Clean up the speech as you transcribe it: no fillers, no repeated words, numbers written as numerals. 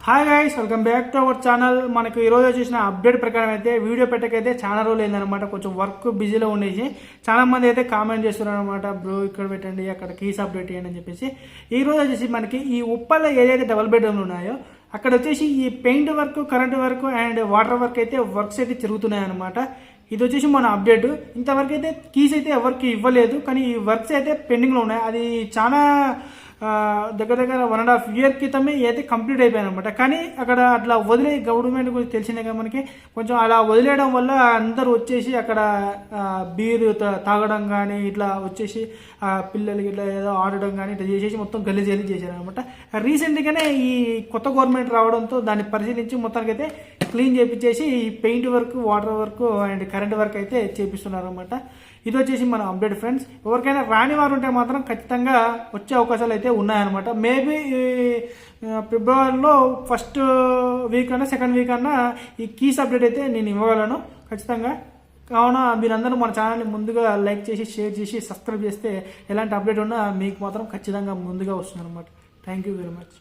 Hi guys, welcome back to our channel. మనకు ఈరోజు వచ్చేసిన అప్డేట్ ప్రకారం అయితే వీడియో పెట్టకైతే చాలా రోజులు అయిందనమాట. కొంచెం వర్క్ బిజీలో ఉండేసి చాలా మంది అయితే కామెంట్ చేస్తున్నారు అనమాట. బ్రో ఇక్కడ పెట్టండి, అక్కడ కీస్ అప్డేట్ చేయండి అని చెప్పేసి. ఈ రోజు వచ్చేసి మనకి ఈ ఉప్పల్లో ఏదైతే డబుల్ బెడ్రూమ్లు ఉన్నాయో అక్కడ వచ్చేసి ఈ paint work, current work and water work అయితే వర్క్స్ అయితే జరుగుతున్నాయి అనమాట. ఇది వచ్చేసి మన అప్డేట్. ఇంతవరకు అయితే కీస్ అయితే ఎవరికి ఇవ్వలేదు, కానీ ఈ వర్క్స్ అయితే పెండింగ్లో ఉన్నాయి. అది చాలా దగ్గర 1.5 year క్రితమే అయితే కంప్లీట్ అయిపోయాయి అనమాట. కానీ అక్కడ అట్లా వదిలే గవర్నమెంట్ గురించి తెలిసిందే కదా మనకి. కొంచెం అలా వదిలేయడం వల్ల అందరూ వచ్చేసి అక్కడ బీరు తాగడం కానీ ఇట్లా వచ్చేసి పిల్లలకి ఇట్లా ఏదో ఆడడం కానీ ఇట్లా చేసేసి మొత్తం గలీజ్ చేశారనమాట. రీసెంట్గానే ఈ కొత్త గవర్నమెంట్ రావడంతో దాన్ని పరిశీలించి మొత్తానికి అయితే క్లీన్ చేపించేసి ఈ paint work, water work and current work అయితే చేపిస్తున్నారు అనమాట. ఇది వచ్చేసి మన అప్డేట్ ఫ్రెండ్స్. ఎవరికైనా రాని వారు ఉంటే మాత్రం ఖచ్చితంగా వచ్చే అవకాశాలు అయితే ఉన్నాయన్నమాట. మేబీ ఫిబ్రవరిలో ఫస్ట్ వీక్ అన్నా సెకండ్ వీక్ అన్నా ఈ కీస్ అప్డేట్ అయితే నేను ఇవ్వగలను ఖచ్చితంగా. కావున మీరందరూ మన ఛానల్ని ముందుగా లైక్ చేసి, షేర్ చేసి, సబ్స్క్రైబ్ చేస్తే ఎలాంటి అప్డేట్ ఉన్నా మీకు మాత్రం ఖచ్చితంగా ముందుగా వస్తుంది అనమాట. Thank you very much.